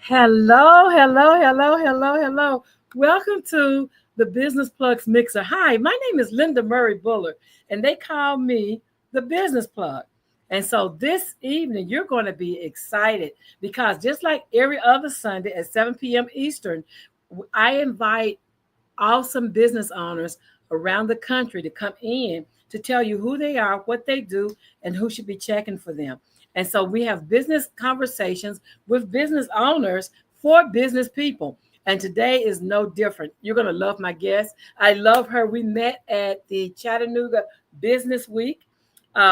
Hello, hello, hello, hello, hello. Welcome to the Business Plugs Mixer. Hi, my name is Linda Murray Buller, and they call me the Business Plug. And so this evening, you're going to be excited because just like every other Sunday at 7 p.m. Eastern, I invite awesome business owners around the country to come in to tell you who they are, what they do, and who should be checking for them. And so we have business conversations with business owners for business people. And today is no different. You're going to love my guest. I love her. We met at the Chattanooga Business Week.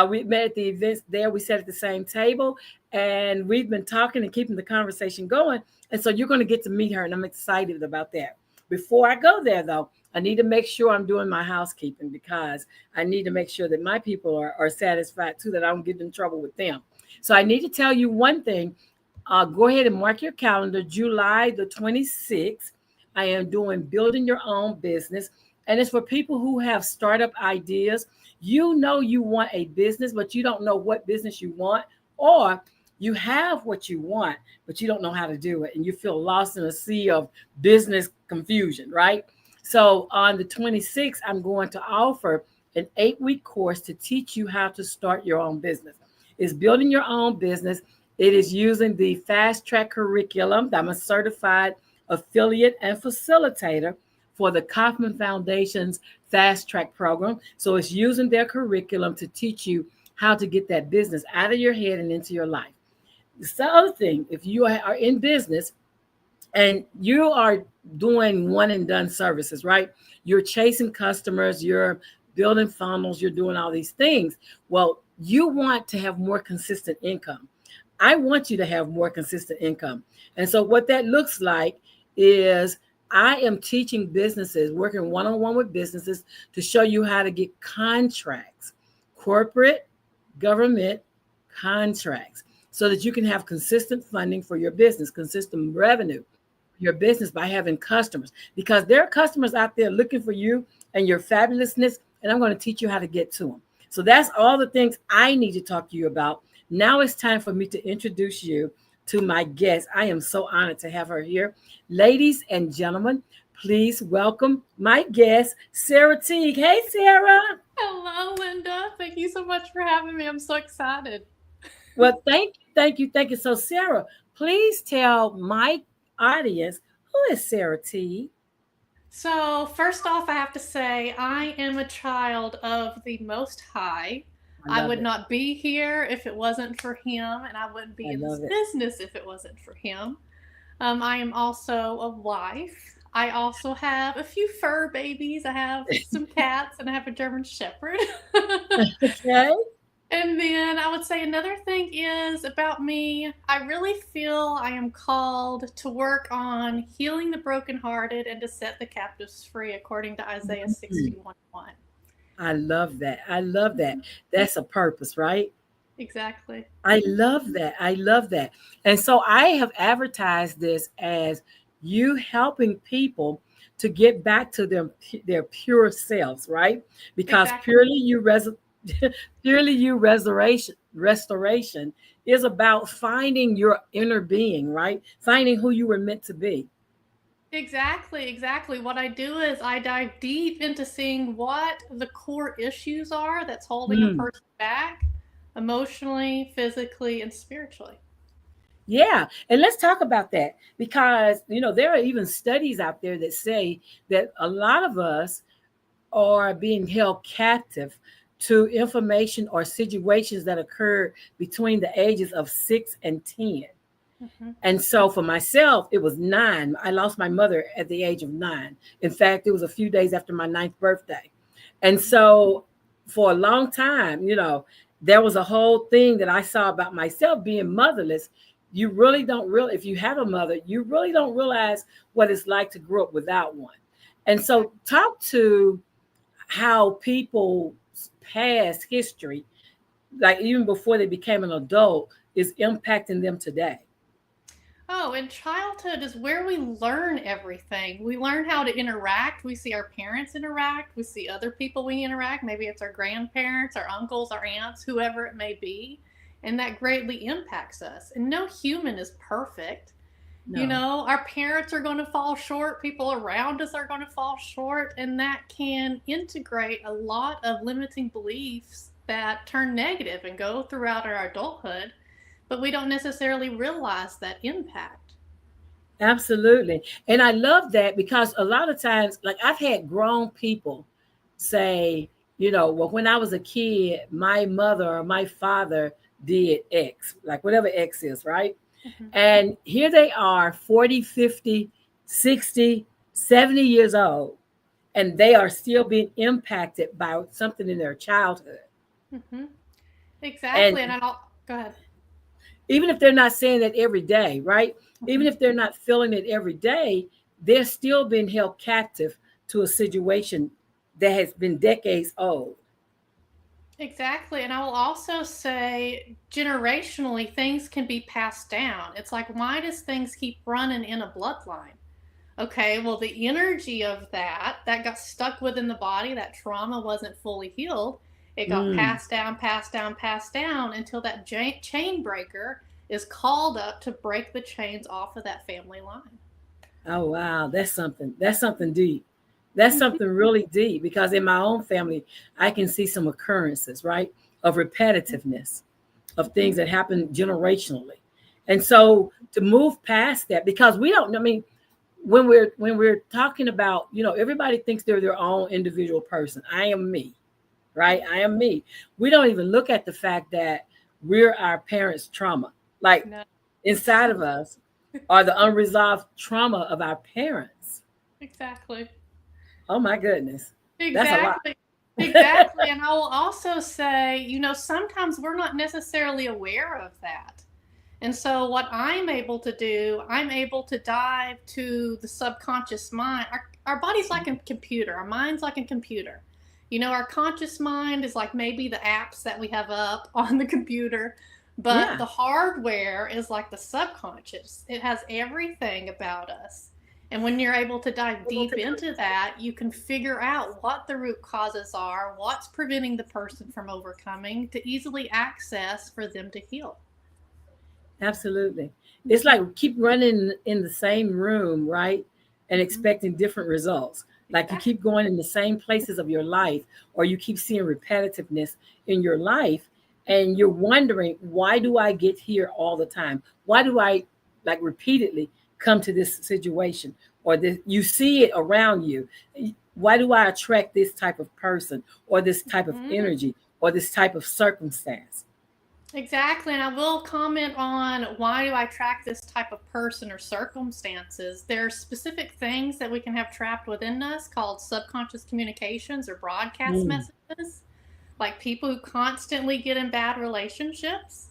We met at the events there. We sat at the same table and we've been talking and keeping the conversation going. And so you're going to get to meet her, and I'm excited about that. Before I go there, though, I need to make sure I'm doing my housekeeping because I need to make sure that my people are satisfied too, that I don't get in trouble with them. So I need to tell you one thing. Go ahead and mark your calendar, July the 26th. I am doing Building Your Own Business. And it's for people who have startup ideas. You know you want a business, but you don't know what business you want, or you have what you want, but you don't know how to do it. And you feel lost in a sea of business confusion, right? So on the 26th, I'm going to offer an 8-week course to teach you how to start your own business. It's building your own business. It is using the fast track curriculum. I'm a certified affiliate and facilitator for the Kauffman Foundation's fast track program. So it's using their curriculum to teach you how to get that business out of your head and into your life. The other thing, if you are in business and you are doing one and done services, right? You're chasing customers, you're building funnels, you're doing all these things. Well, you want to have more consistent income. I want you to have more consistent income. And so what that looks like is I am teaching businesses, working one-on-one with businesses to show you how to get contracts, corporate, government contracts, so that you can have consistent funding for your business, consistent revenue for your business by having customers, because there are customers out there looking for you and your fabulousness, and I'm going to teach you how to get to them. So that's all the things I need to talk to you about. Now it's time for me to introduce you to my guest. I am so honored to have her here. Ladies and gentlemen, please welcome my guest, Sara Teague. Hey, Sara. Hello, Linda. Thank you so much for having me. I'm so excited. Well, thank you, thank you, thank you. So, Sara, please tell my audience, who is Sara Teague? So, first off, I have to say I am a child of the Most High. I I love would it. not be here if it wasn't for Him, and I wouldn't be I in this love it. business if it wasn't for Him. I am also a wife. I also have a few fur babies. I have some cats, and I have a German Shepherd. Okay. And then I would say another thing is about me, I really feel I am called to work on healing the brokenhearted and to set the captives free, according to Isaiah Mm, 61:1. I love that. I love that. That's a purpose, right? Exactly. I love that. I love that. And so I have advertised this as you helping people to get back to their pure selves, right? Because Exactly. purely you restoration is about finding your inner being, right? Finding who you were meant to be. Exactly, exactly. What I do is I dive deep into seeing what the core issues are that's holding a Mm. person back emotionally, physically, and spiritually. Yeah, and let's talk about that because there are even studies out there that say that a lot of us are being held captive to information or situations that occurred between the ages of 6 and 10. Hmm. And so for myself, it was 9. I lost my mother at the age of 9. In fact, it was a few days after my ninth birthday. And so for a long time, there was a whole thing that I saw about myself being motherless. You really don't if you have a mother, you really don't realize what it's like to grow up without one. And so talk to how people's past history, like even before they became an adult, is impacting them today. Oh, and childhood is where we learn everything. We learn how to interact. We see our parents interact. We see other people we interact. Maybe it's our grandparents, our uncles, our aunts, whoever it may be. And that greatly impacts us. And no human is perfect. You No. know, our parents are going to fall short, people around us are going to fall short, and that can integrate a lot of limiting beliefs that turn negative and go throughout our adulthood, but we don't necessarily realize that impact. Absolutely. And I love that because a lot of times, like I've had grown people say, well, when I was a kid, my mother or my father did X, like whatever X is, right? Mhm. And here they are, 40, 50, 60, 70 years old, and they are still being impacted by something in their childhood. Mhm. And Exactly, and I don't go ahead. even if they're not saying that every day, right? Even Mhm. if they're not feeling it every day, they're still being held captive to a situation that has been decades old. Exactly. And I will also say generationally, things can be passed down. It's like, why does things keep running in a bloodline? Okay, well, the energy of that got stuck within the body, that trauma wasn't fully healed. It got Mm. passed down, passed down, passed down until that chain breaker is called up to break the chains off of that family line. Oh wow, that's something. That's something deep. That's Mhm. something really deep because in my own family, I can see some occurrences, right, of repetitiveness of Mhm. things that happen generationally. And so to move past that, because we don't, I mean, when we're talking about, everybody thinks they're their own individual person. I am me, right? I am me. We don't even look at the fact that we're our parents' trauma. Like No, inside of us are the unresolved trauma of our parents. exactly. Oh my goodness. That's a lot. Exactly. Exactly. And I will also say, sometimes we're not necessarily aware of that. And so, what I'm able to do, I'm able to dive to the subconscious mind. Our body's like a computer, our mind's like a computer. Our conscious mind is like maybe the apps that we have up on the computer, but Yeah, the hardware is like the subconscious. It has everything about us. And when you're able to dive deep into that, you can figure out what the root causes are, what's preventing the person from overcoming to easily access for them to heal. absolutely. It's like keep running in the same room, right? And Mhm. expecting different results. Like you Exactly. keep going in the same places of your life, or you keep seeing repetitiveness in your life, and you're wondering, why do I get here all the time? Why do I like repeatedly come to this situation? Or this, you see it around you. Why do I attract this type of person or this type of Mhm. energy or this type of circumstance? Exactly. And I will comment on why do I track this type of person or circumstances. There are specific things that we can have trapped within us called subconscious communications or broadcast Mm, messages. Like people who constantly get in bad relationships,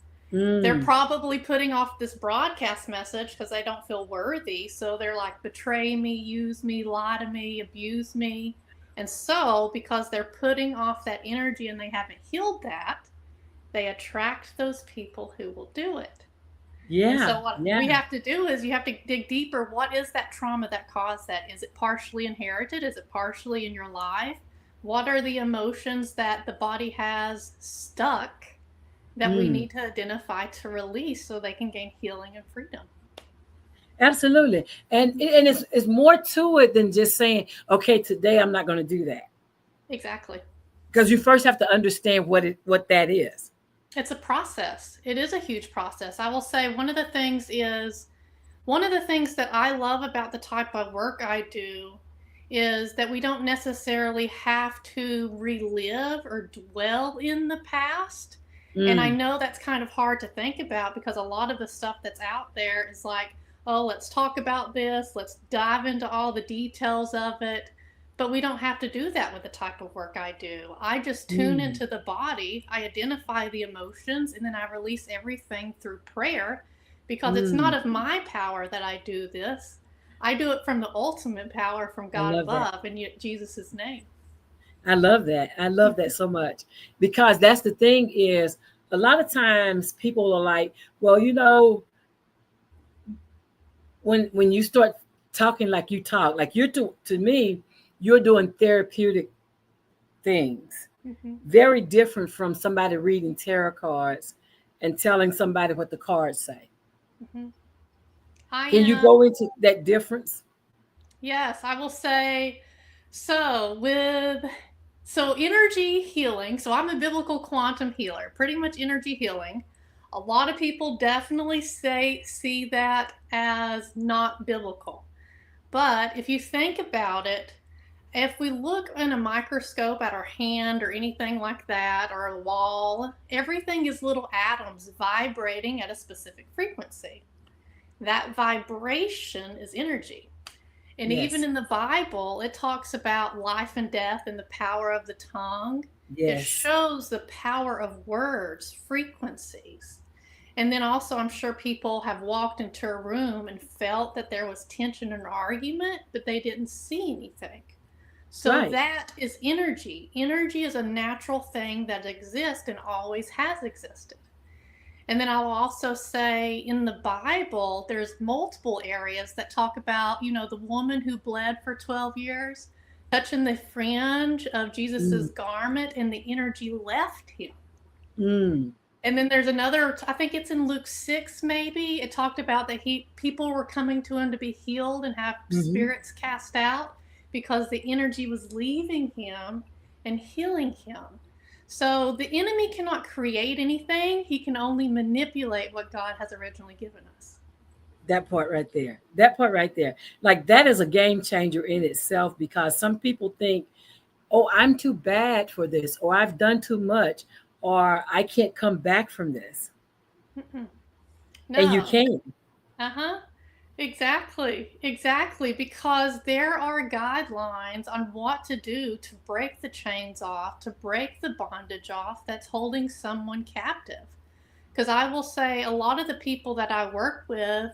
they're mm. probably putting off this broadcast message because they don't feel worthy. So they're like, betray me, use me, lie to me, abuse me. And so, because they're putting off that energy and they haven't healed that, they attract those people who will do it. And Yeah, so, what yeah. we have to do is you have to dig deeper. What is that trauma that caused that? Is it partially inherited? Is it partially in your life? What are the emotions that the body has stuck that we Mm. need to identify to release so they can gain healing and freedom? Absolutely. And it's more to it than just saying, okay, today I'm not going to do that. Exactly. Because you first have to understand what that is. It's a process. It is a huge process. I will say one of the things that I love about the type of work I do is that we don't necessarily have to relive or dwell in the past. And I Mm. know that's kind of hard to think about because a lot of the stuff that's out there is like, oh, let's talk about this, let's dive into all the details of it. But we don't have to do that with the type of work I do. I just tune Mm. into the body, I identify the emotions, and then I release everything through prayer because it's not Mm. of my power that I do this. I do it from the ultimate power from I God love that. above in Jesus' name. I love that. I love that so much because that's the thing is a lot of times people are like, well, when you start talking like you talk, like you're to me, you're doing therapeutic things. Mm-hmm. Very different from somebody reading tarot cards and telling somebody what the cards say. Mm-hmm. I Can you am. go into that difference? Yes, I will say so with energy healing. So I'm a biblical quantum healer, pretty much energy healing. A lot of people definitely see that as not biblical. But if you think about it, if we look in a microscope at our hand or anything like that, or a wall, everything is little atoms vibrating at a specific frequency. That vibration is energy. And even Yes. in the Bible, it talks about life and death and the power of the tongue. It Yes. shows the power of words, frequencies. And then also, I'm sure people have walked into a room and felt that there was tension and argument, but they didn't see anything. So Right. that is energy. Energy is a natural thing that exists and always has existed. And then I'll also say in the Bible, there's multiple areas that talk about, the woman who bled for 12 years, touching the fringe of Jesus's Mm. garment, and the energy left him. Mm. And then there's another, I think it's in Luke 6, maybe. It talked about that people were coming to him to be healed and have Mm-hmm. spirits cast out because the energy was leaving him and healing him. So the enemy cannot create anything, he can only manipulate what God has originally given us. That part right there. That part right there. Like that is a game changer in itself because some people think, oh, I'm too bad for this, or I've done too much, or I can't come back from this. Mm-mm. And you No. can. Uh huh. Exactly, exactly, because there are guidelines on what to do to break the chains off, to break the bondage off that's holding someone captive. Because I will say a lot of the people that I work with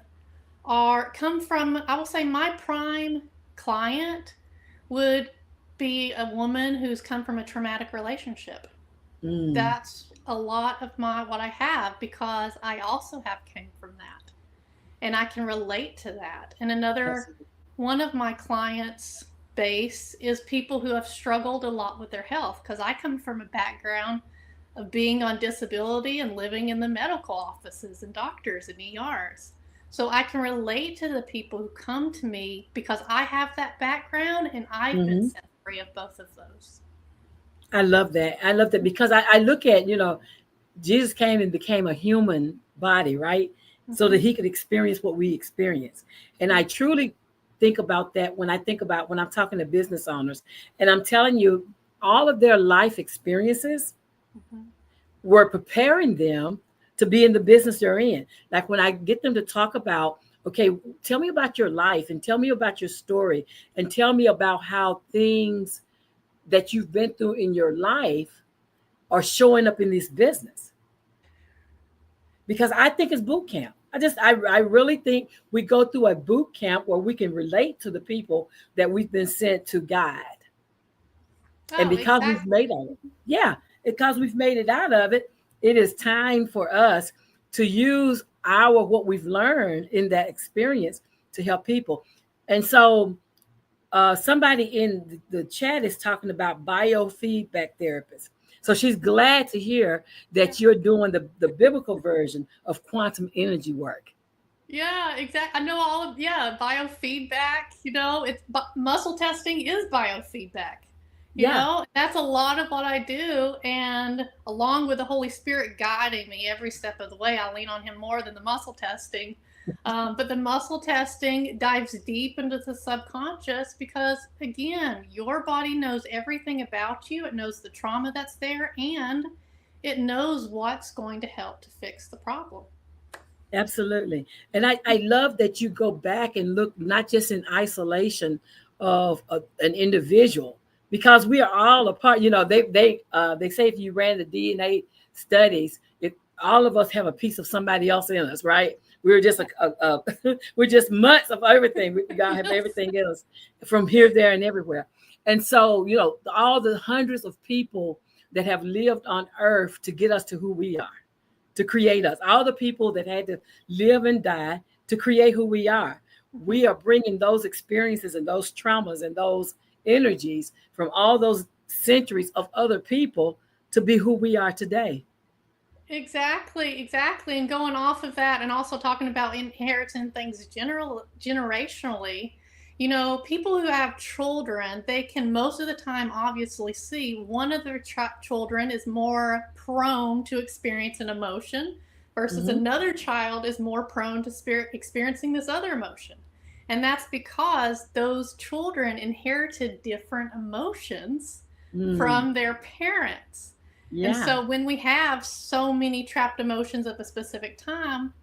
come from, I will say my prime client would be a woman who's come from a traumatic relationship. Mm. That's a lot of my what I have because I also have came from that, and I can relate to that. And another Absolutely. one of my clients' base is people who have struggled a lot with their health because I come from a background of being on disability and living in the medical offices and doctors and ERs. So I can relate to the people who come to me because I have that background and I've been Mm-hmm. set free of both of those. I love that. I love that because I look at, Jesus came and became a human body, right? So that Mm-hmm. he could experience what we experience. And I truly think about that when I think about when I'm talking to business owners. And I'm telling you, all of their life experiences Mm-hmm. were preparing them to be in the business they're in. Like when I get them to talk about, okay, tell me about your life and tell me about your story and tell me about how things that you've been through in your life are showing up in this business. Because I think it's boot camp. I really think we go through a boot camp where we can relate to the people that we've been sent to guide. And Oh, because we've exactly. made it, yeah, because we've made it out of it, it is time for us to use our what we've learned in that experience to help people. And so somebody in the chat is talking about biofeedback therapists. So she's glad to hear Yeah. that you're doing the biblical version of quantum energy work. Yeah, exactly. I know all of, yeah, biofeedback, it's muscle testing is biofeedback. Yeah. That's a lot of what I do. And along with the Holy Spirit guiding me every step of the way, I lean on Him more than the muscle testing. But the muscle testing dives deep into the subconscious because, again, your body knows everything about you. It knows the trauma that's there and it knows what's going to help to fix the problem. Absolutely. And I love that you go back and look not just in isolation of an individual, because we are all a part. They say if you ran the DNA studies, if all of us have a piece of somebody else in us, right? We're just we're just mutts of everything. We all have everything else from here, there, and everywhere. And so, all the hundreds of people that have lived on earth to get us to who we are, to create us, all the people that had to live and die to create who we are. Mhm. We are bringing those experiences and those traumas and those energies from all those centuries of other people to be who we are today. Exactly, exactly. And going off of that and also talking about inheriting things generationally, people who have children, they can most of the time obviously see one of their children is more prone to experience an emotion versus Mm-hmm. another child is more prone to experiencing this other emotion. And that's because those children inherited different emotions Mm. from their parents. And Yeah. so when we have so many trapped emotions at the specific time,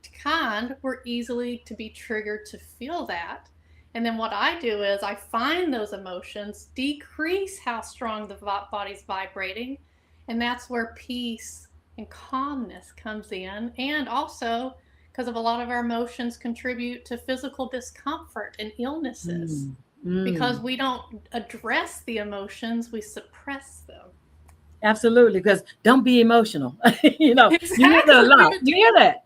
we're easily to be triggered to feel that. And then what I do is I find those emotions, decrease how strong the body's vibrating, and that's where peace and calmness comes in. And also, because of a lot of our emotions contribute to physical discomfort and illnesses. Mm. Because Mm. we don't address the emotions, we suppress them. Absolutely, because don't be emotional. You hear that a Exactly. lot. You hear that?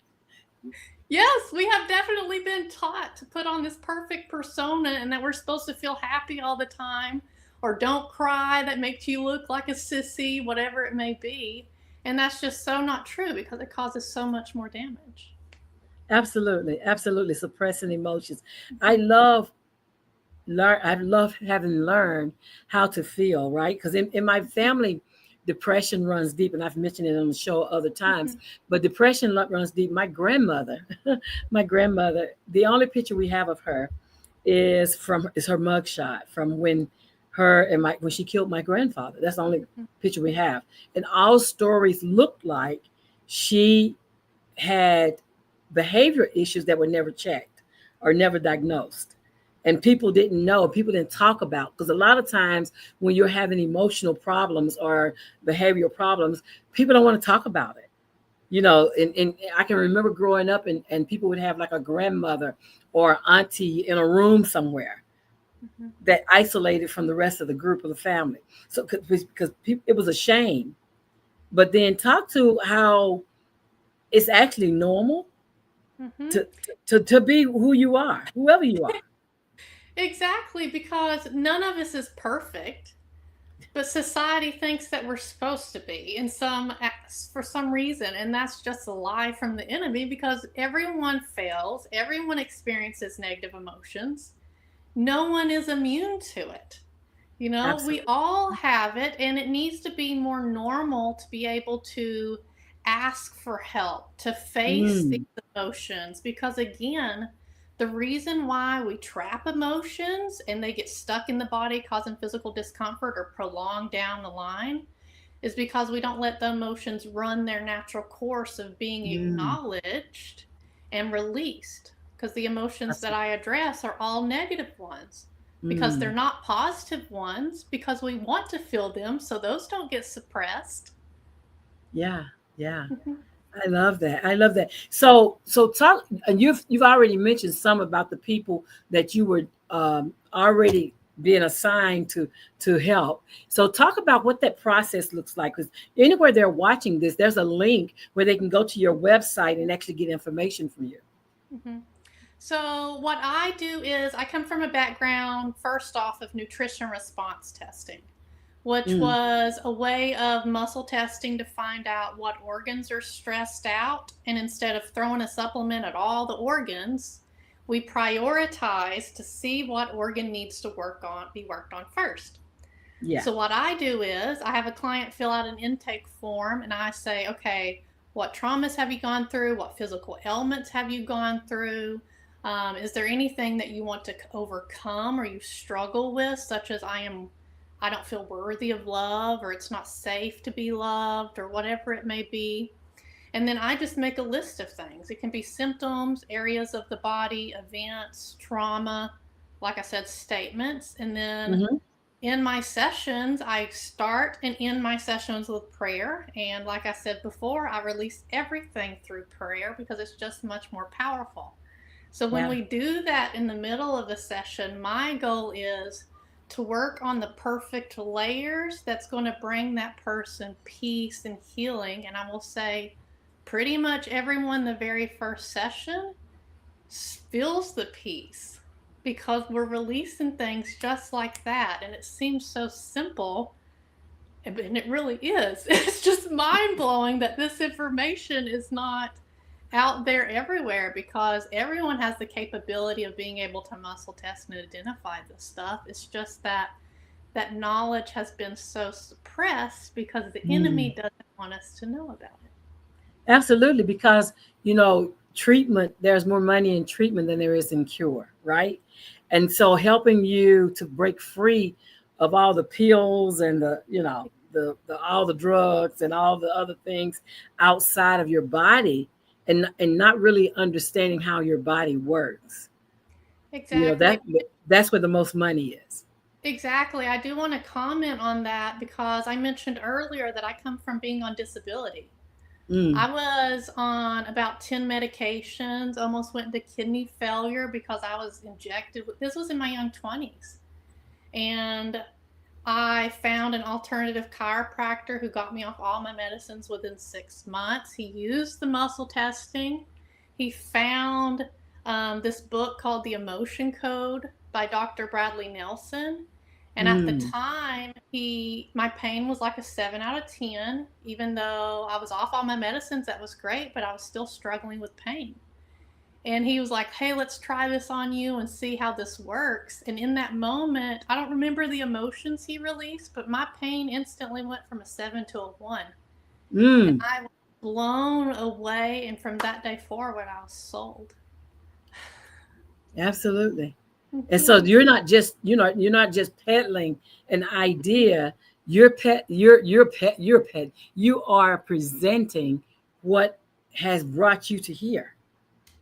Yes, we have definitely been taught to put on this perfect persona and that we're supposed to feel happy all the time or don't cry, that makes you look like a sissy, whatever it may be. And that's just so not true because it causes so much more damage. Absolutely, absolutely. Suppressing emotions. I Mhm. love I love having learned how to feel, right? Because in my family, depression runs deep, and I've mentioned it on the show other times. Mhm. But depression runs deep. My grandmother, my grandmother, the only picture we have of her is her mugshot from when she killed my grandfather. That's the only Mhm. picture we have. And all stories looked like she had behavior issues that were never checked or never diagnosed. And people didn't talk about, because a lot of times when you're having emotional problems or behavioral problems, people don't want to talk about it. And I can remember growing up, and people would have like a grandmother or auntie in a room somewhere Mhm. that isolated from the rest of the group of the family. So because it was a shame. But then talk to how it's actually normal Mhm. to be who you are, whoever you are. Exactly, because none of us is perfect. But society thinks that we're supposed to be for some reason, and that's just a lie from the enemy because everyone fails, everyone experiences negative emotions. No one is immune to it. We Absolutely. all have it, and it needs to be more normal to be able to ask for help, to face these Mm, emotions. Because again, the reason why we trap emotions and they get stuck in the body, causing physical discomfort or prolonged down the line, is because we don't let the emotions run their natural course of being mm, acknowledged and released. Because the emotions that absolutely. I address are all negative ones because they're Mm, not positive ones because we want to feel them so those don't get suppressed. yeah, yeah. Mhm. I love that. I love that. So talk. And you've already mentioned some about the people that you were already being assigned to help. So talk about what that process looks like. Because anywhere they're watching this, there's a link where they can go to your website and actually get information from you. Mhm. So, what I do is I come from a background, first off, of nutrition response testing, which Mm, was a way of muscle testing to find out what organs are stressed out. And instead of throwing a supplement at all the organs, we prioritize to see what organ needs to be worked on first. yeah. So, what I do is I have a client fill out an intake form and I say, okay, what traumas have you gone through? What physical ailments have you gone through? Is there anything that you want to overcome or you struggle with, such as I don't feel worthy of love, or it's not safe to be loved, or whatever it may be. And then I just make a list of things. It can be symptoms, areas of the body, events, trauma, like I said, statements. And then Hmm. in my sessions, I start and end my sessions with prayer. And like I said before, I release everything through prayer because it's just much more powerful. So when Yeah. we do that in the middle of a session, my goal is to work on the perfect layers that's going to bring that person peace and healing. And I will say, pretty much everyone the very first session feels the peace because we're releasing things just like that. And it seems so simple, And it really is. It's just mind blowing that this information is not out there everywhere, because everyone has the capability of being able to muscle test and identify this stuff. It's just that that knowledge has been so suppressed because the enemy doesn't want us to know about it. Absolutely, because treatment, there's more money in treatment than there is in cure, right? And so helping you to break free of all the pills and the all the drugs and all the other things outside of your body, and not really understanding how your body works. You know, Exactly. that that's where the most money is. Exactly. I do want to comment on that because I mentioned earlier that I come from being on disability. Mm, I was on about 10 medications, almost went into kidney failure because I was injected with, this was in my young 20s. And I found an alternative chiropractor who got me off all my medicines within 6 months. He used the muscle testing. He found this book called The Emotion Code by Dr. Bradley Nelson. And at the mm, time, my pain was like a 7 out of 10. Even though I was off all my medicines, that was great, but I was still struggling with pain. And he was like, hey, let's try this on you and see how this works. And in that moment, I don't remember the emotions he released, but my pain instantly went from a 7 to a 1. And mm. I was blown away. And from that day forward, I was sold. Absolutely. And so Mm-hmm. you're not just peddling an idea. You are presenting what has brought you to here.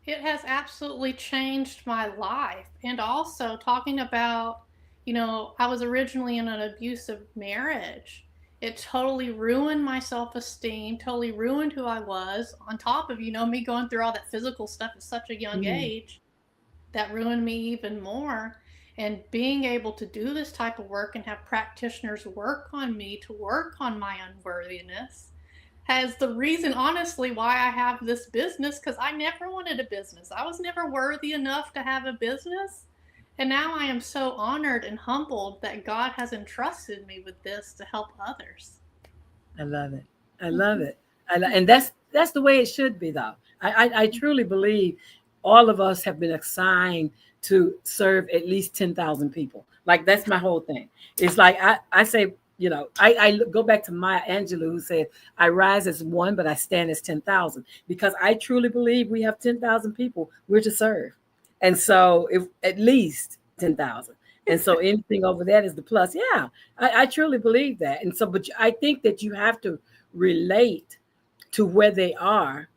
It has absolutely changed my life. And also, talking about, I was originally in an abusive marriage. It totally ruined my self esteem, totally ruined who I was, on top of, me going through all that physical stuff at such a young Mm, age. That ruined me even more. And being able to do this type of work and have practitioners work on me to work on my unworthiness has the reason, honestly, why I have this business, because I never wanted a business. I was never worthy enough to have a business. And now I am so honored and humbled that God has entrusted me with this to help others. I love it. I love it. And that's the way it should be, though. I truly believe all of us have been assigned to serve at least 10,000 people. Like that's my whole thing. It's like I say, I go back to Maya Angelou, who said, I rise as one, but I stand as 10,000, because I truly believe we have 10,000 people we're to serve. And so if at least 10,000. And so anything over that is the plus. Yeah, I truly believe that. And so, but I think that you have to relate to where they are.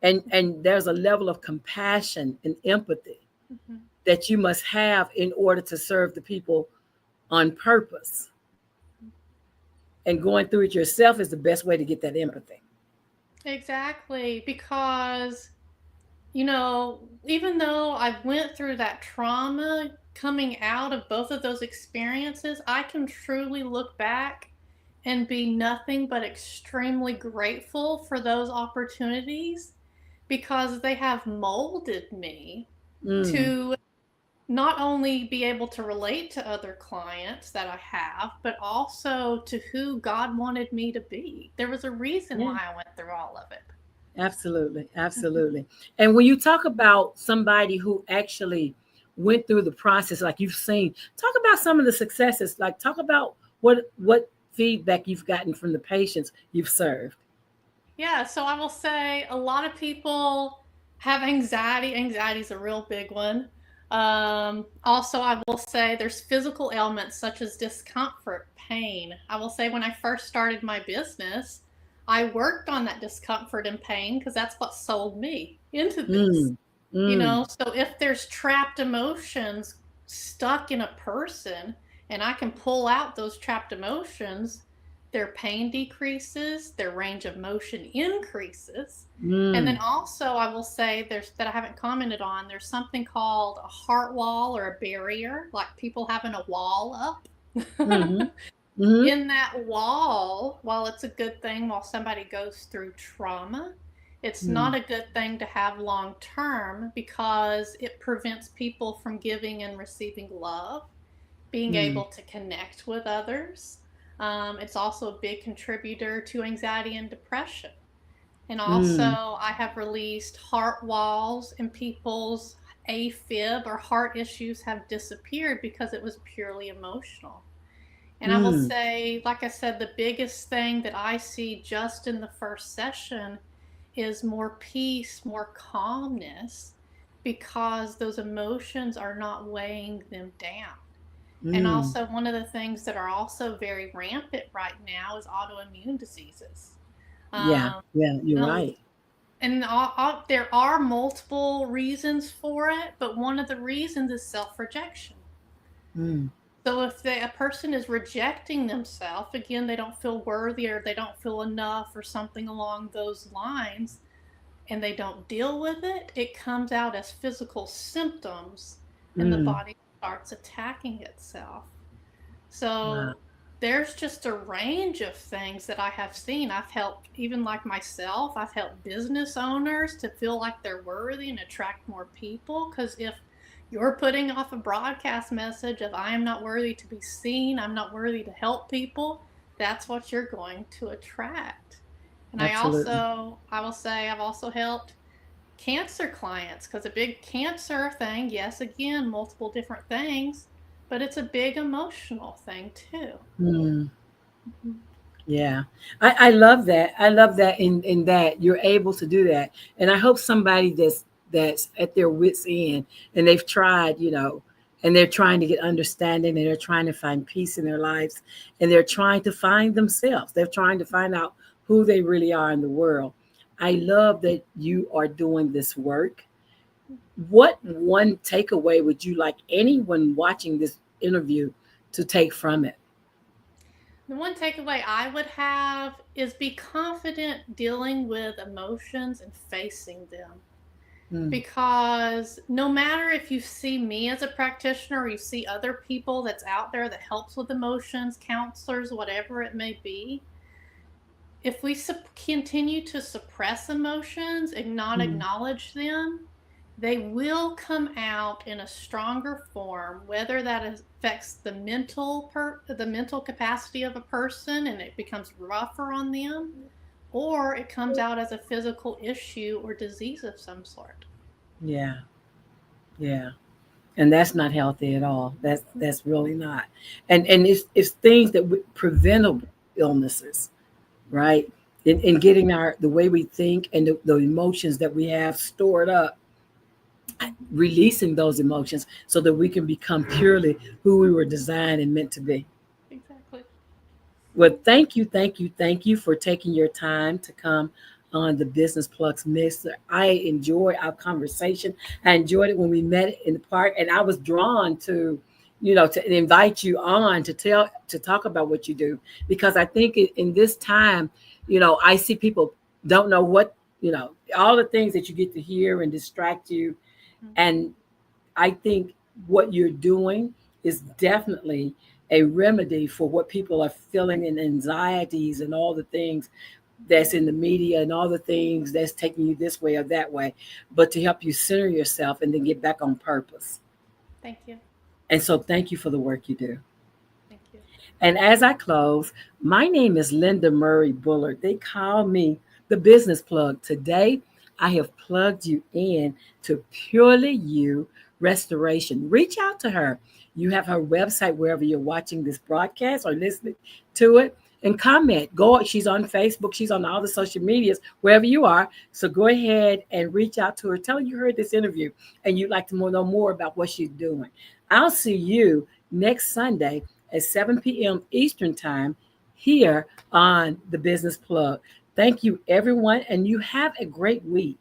And there's a level of compassion and empathy Mhm. that you must have in order to serve the people on purpose. And going through it yourself is the best way to get that empathy. Exactly, because even though I went through that trauma, coming out of both of those experiences, I can truly look back and be nothing but extremely grateful for those opportunities, because they have molded me Mm, to not only be able to relate to other clients that I have, but also to who God wanted me to be. There was a reason yeah. why I went through all of it. Absolutely, absolutely. And when you talk about somebody who actually went through the process, like you've seen, talk about some of the successes. Like talk about what feedback you've gotten from the patients you've served. Yeah, so I will say a lot of people have anxiety. Anxiety is a real big one. Also, I will say there's physical ailments such as discomfort, pain. I will say when I first started my business, I worked on that discomfort and pain because that's what sold me into this. Mm, mm, So if there's trapped emotions stuck in a person and I can pull out those trapped emotions, their pain decreases, their range of motion increases. And then mm, also, I will say there's that I haven't commented on, there's something called a heart wall or a barrier, like people having a wall up. mm-hmm, mm-hmm, In that wall, while it's a good thing while somebody goes through trauma, it's not mm, a good thing to have long term, because it prevents people from giving and receiving love, being mm, able to connect with others. It's also a big contributor to anxiety and depression. And also, Mm, I have released heart walls, and people's AFib or heart issues have disappeared because it was purely emotional. And I will mm, say, like I said, the biggest thing that I see just in the first session is more peace, more calmness, because those emotions are not weighing them down. And mm. also, one of the things that are also very rampant right now is autoimmune diseases. Yeah, Um, yeah, you're and right. there are multiple reasons for it, but one of the reasons is self rejection. Mm, So if a person is rejecting themselves, again, they don't feel worthy or they don't feel enough or something along those lines, and they don't deal with it, it comes out as physical symptoms and the mm. body starts attacking itself. Wow. So there's just a range of things that I have seen. I've helped, even like myself, I've helped business owners to feel like they're worthy and attract more people. Because if you're putting off a broadcast message of, I am not worthy to be seen, I'm not worthy to help people, that's what you're going to attract. And Absolutely. I will say, I've also helped cancer clients, because a big cancer thing, yes, again, multiple different things, but it's a big emotional thing too. Mm. Mhm. Yeah, I love that. I love that in that you're able to do that. And I hope somebody that's at their wits end and they've tried, and they're trying to get understanding and they're trying to find peace in their lives and they're trying to find themselves. They're trying to find out who they really are in the world. I love that you are doing this work. What one takeaway would you like anyone watching this interview to take from it? The one takeaway I would have is be confident dealing with emotions and facing them. Mm, Because no matter if you see me as a practitioner or you see other people that's out there that helps with emotions, counselors, whatever it may be, if we continue to suppress emotions and not mm, acknowledge them, they will come out in a stronger form, whether that affects the mental capacity of a person and it becomes rougher on them, or it comes out as a physical issue or disease of some sort. yeah, yeah. And that's not healthy at all. That's really not. And it's things that preventable illnesses, right? In getting our the way we think and the emotions that we have stored up, Mhm. releasing those emotions so that we can become purely who we were designed and meant to be. Exactly. Well, thank you, thank you, thank you for taking your time to come on the Business Plus Mixer. I enjoyed our conversation. I enjoyed it when we met in the park, and I was drawn to, to invite you on to talk about what you do because I think in this time, I see people don't know what all the things that you get to hear and distract you, Mhm. and I think what you're doing is definitely a remedy for what people are feeling and anxieties and all the things that's in the media and all the things that's taking you this way or that way, but to help you center yourself and then get back on purpose. Thank you. And so thank you for the work you do. Thank you. And as I close, my name is Linda Murray Bullard. They call me the business plug. Today, I have plugged you in to Purely You Restoration. Reach out to her. You have her website wherever you're watching this broadcast or listening to it. And comment. Go. She's on Facebook. She's on all the social medias, wherever you are. So go ahead and reach out to her. Tell her you heard this interview and you'd like to know more about what she's doing. I'll see you next Sunday at 7 p.m. Eastern Time here on the Business Plug. Thank you, everyone, and you have a great week.